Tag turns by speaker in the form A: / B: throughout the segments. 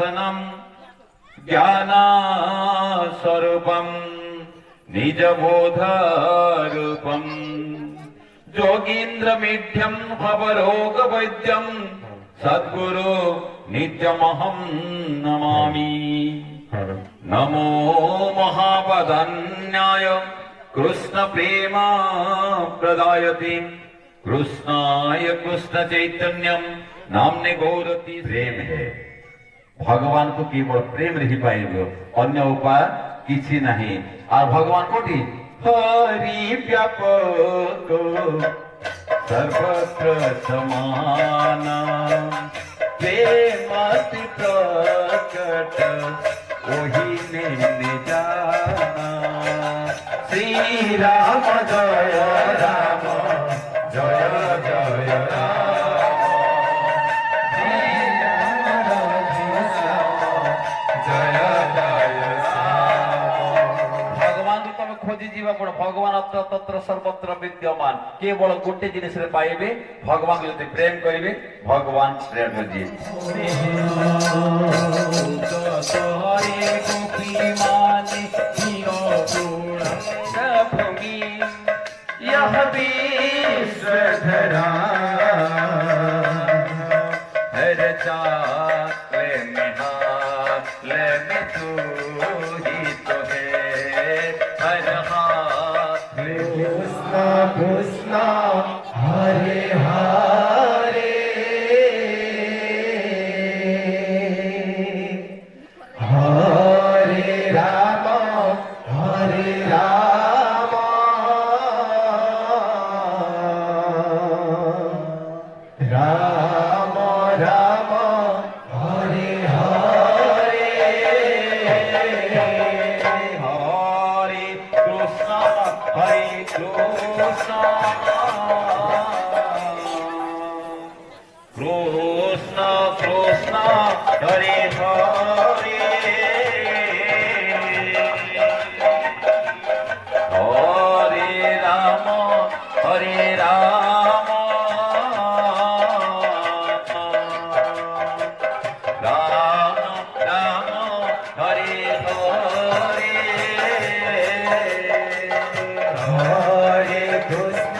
A: दर्शनम ज्ञानस्वरूपम निजबोधरूपम योगीन्द्रमीढ्यं भवरोगवैद्यं सद्गुरु नित्यमहं नमामि। नमो महावदन्याय कृष्ण प्रेम प्रदायते कृष्णाय कृष्ण चैतन्यम नामने गौरती। प्रेम है भगवान को केवल प्रेम रही पाइबो अन्य उपाय किसी नहीं। और भगवान कोटी हरि व्यापक सर्वत्र समान प्रेमति प्रकट वही ने जाना। श्री राम जय राम जय जय राम श्री राम राधे श्याम जय जय श्याम। भगवान को तुम खोजी जीवा पड़ भगवान अत्र तत्र सर्वत्र विद्यमान केवल गोटे जिनिस रे पाइबे भगवान जति प्रेम करिवे भगवान प्रेम जी। हरे गोपी माने जियो पूर्ण भूमि यह विश्वधरा हर चाले निहाले में तू ही तो है हर हाथ Krishna Krishna Hare Hare Hare Ram Ram Ram Hare Hare Hare Krishna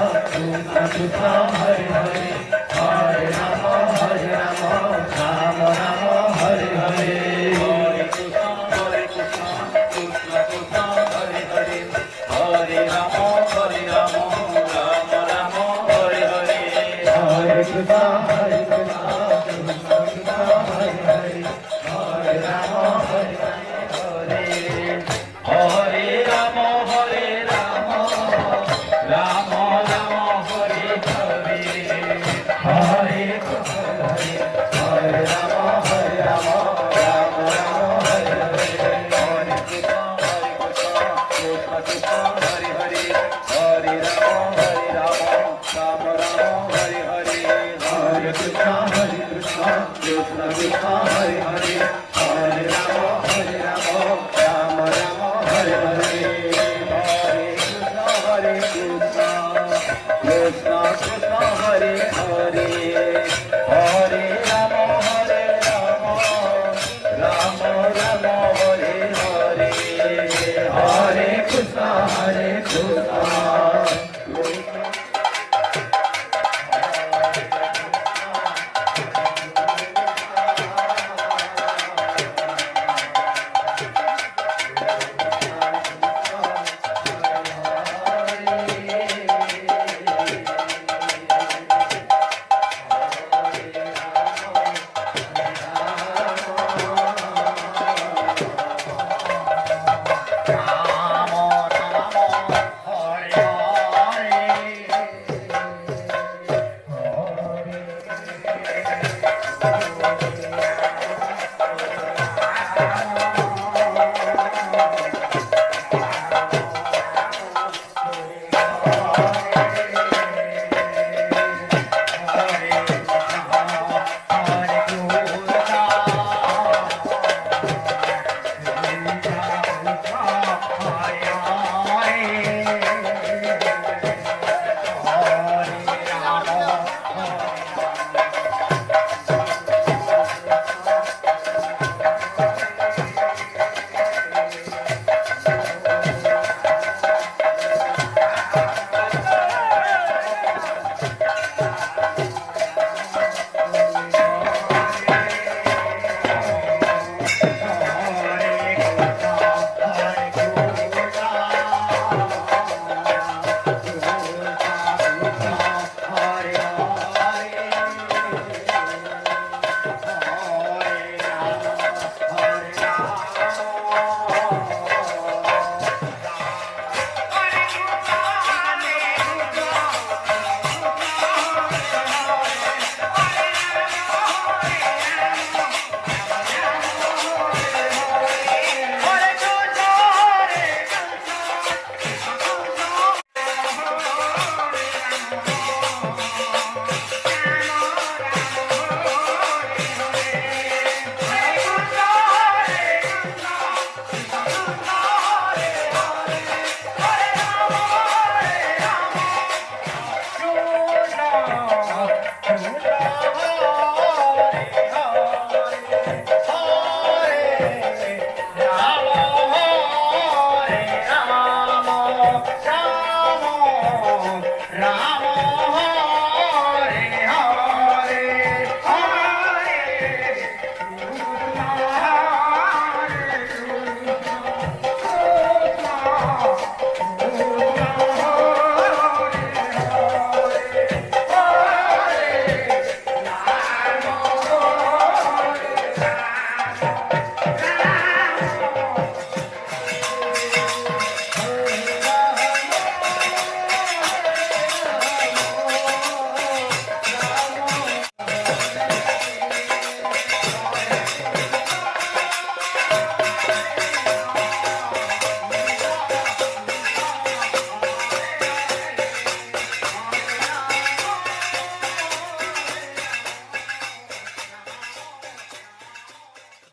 A: Krishna Krishna Hare Hare Hare Ram Ram Ram Hare Hare Hare Krishna Krishna Krishna Hare Hare Hare Ram Ram Ram Hare Hare Hare Krishna Krishna Hare Hare Hare Hare Rama, Rama Rama, Hare Hare.
B: Hare Krishna, Krishna Krishna, Hare Hare, Hare Rama, Rama Rama, Hare Hare.
A: Hare Krishna, Krishna Krishna, Hare Hare, Hare Rama, Rama Rama, Hare Hare.
B: Hare Krishna, Krishna Krishna, Hare Hare.